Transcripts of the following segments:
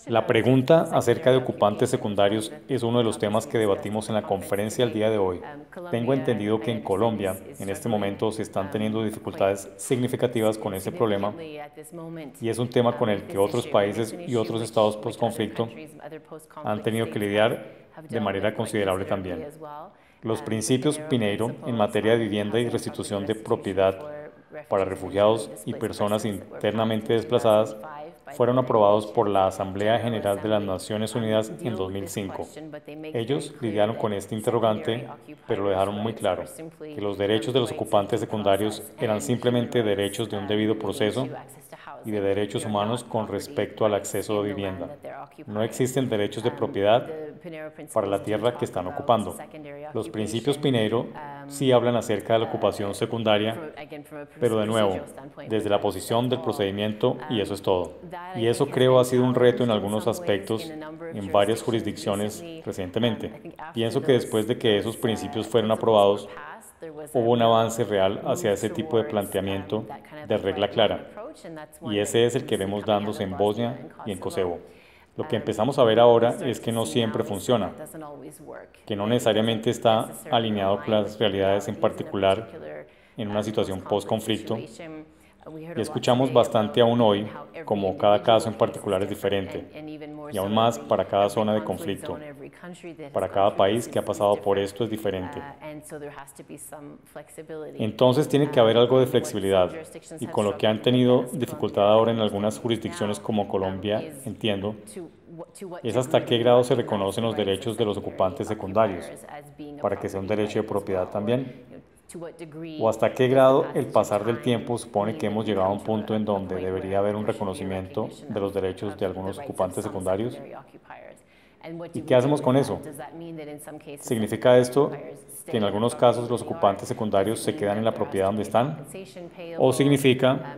La pregunta acerca de ocupantes secundarios es uno de los temas que debatimos en la conferencia el día de hoy. Tengo entendido que en Colombia, en este momento, se están teniendo dificultades significativas con este problema y es un tema con el que otros países y otros estados postconflicto han tenido que lidiar de manera considerable también. Los principios Pineiro en materia de vivienda y restitución de propiedad para refugiados y personas internamente desplazadas fueron aprobados por la Asamblea General de las Naciones Unidas en 2005. Ellos lidiaron con este interrogante, pero lo dejaron muy claro, que los derechos de los ocupantes secundarios eran simplemente derechos de un debido proceso y de derechos humanos con respecto al acceso a vivienda. No existen derechos de propiedad para la tierra que están ocupando. Los principios Pineiro sí hablan acerca de la ocupación secundaria, pero de nuevo, desde la posición del procedimiento y eso es todo. Y eso creo ha sido un reto en algunos aspectos en varias jurisdicciones recientemente. Pienso que después de que esos principios fueron aprobados, hubo un avance real hacia ese tipo de planteamiento de regla clara. Y ese es el que vemos dándose en Bosnia y en Kosovo. Lo que empezamos a ver ahora es que no siempre funciona, que no necesariamente está alineado con las realidades en particular en una situación post-conflicto. Y escuchamos bastante aún hoy, como cada caso en particular es diferente, y aún más para cada zona de conflicto. Para cada país que ha pasado por esto es diferente. Entonces tiene que haber algo de flexibilidad, y con lo que han tenido dificultad ahora en algunas jurisdicciones como Colombia, entiendo, es hasta qué grado se reconocen los derechos de los ocupantes secundarios, para que sea un derecho de propiedad también. ¿O hasta qué grado el pasar del tiempo supone que hemos llegado a un punto en donde debería haber un reconocimiento de los derechos de algunos ocupantes secundarios? ¿Y qué hacemos con eso? ¿Significa esto que en algunos casos los ocupantes secundarios se quedan en la propiedad donde están? ¿O significa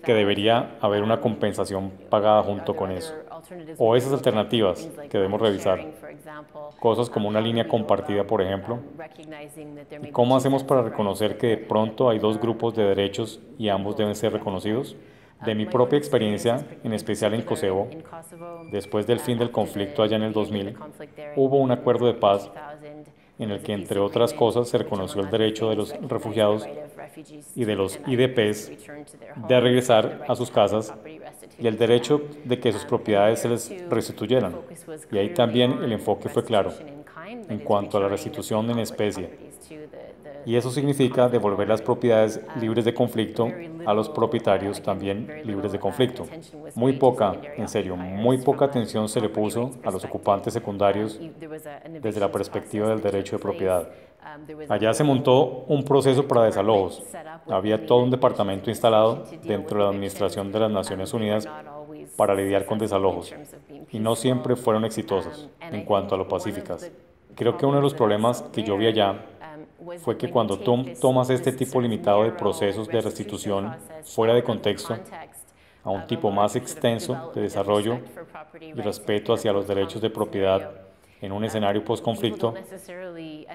que debería haber una compensación pagada junto con eso? ¿O esas alternativas que debemos revisar? Cosas como una línea compartida, por ejemplo. ¿Y cómo hacemos para reconocer que de pronto hay dos grupos de derechos y ambos deben ser reconocidos? De mi propia experiencia, en especial en Kosovo, después del fin del conflicto allá en el 2000, hubo un acuerdo de paz en el que, entre otras cosas, se reconoció el derecho de los refugiados y de los IDPs de regresar a sus casas y el derecho de que sus propiedades se les restituyeran. Y ahí también el enfoque fue claro en cuanto a la restitución en especie. Y eso significa devolver las propiedades libres de conflicto a los propietarios también libres de conflicto. Muy poca, en serio, muy poca atención se le puso a los ocupantes secundarios desde la perspectiva del derecho de propiedad. Allá se montó un proceso para desalojos. Había todo un departamento instalado dentro de la Administración de las Naciones Unidas para lidiar con desalojos, y no siempre fueron exitosos en cuanto a lo pacíficas. Creo que uno de los problemas que yo vi allá fue que cuando tomas este tipo limitado de procesos de restitución fuera de contexto, a un tipo más extenso de desarrollo y respeto hacia los derechos de propiedad en un escenario post-conflicto,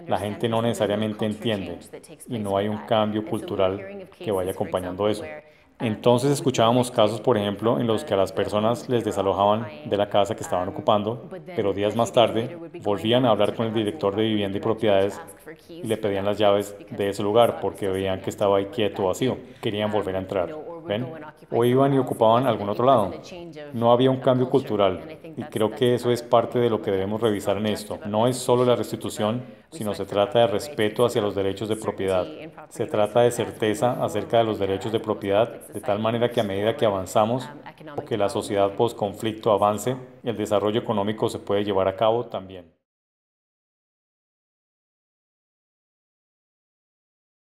la gente no necesariamente entiende y no hay un cambio cultural que vaya acompañando eso. Entonces escuchábamos casos, por ejemplo, en los que a las personas les desalojaban de la casa que estaban ocupando, pero días más tarde volvían a hablar con el director de vivienda y propiedades y le pedían las llaves de ese lugar porque veían que estaba ahí quieto o vacío. Querían volver a entrar. ¿Ven? O iban y ocupaban algún otro lado. No había un cambio cultural y creo que eso es parte de lo que debemos revisar en esto. No es solo la restitución, sino se trata de respeto hacia los derechos de propiedad. Se trata de certeza acerca de los derechos de propiedad, de tal manera que a medida que avanzamos o que la sociedad post-conflicto avance, el desarrollo económico se puede llevar a cabo también.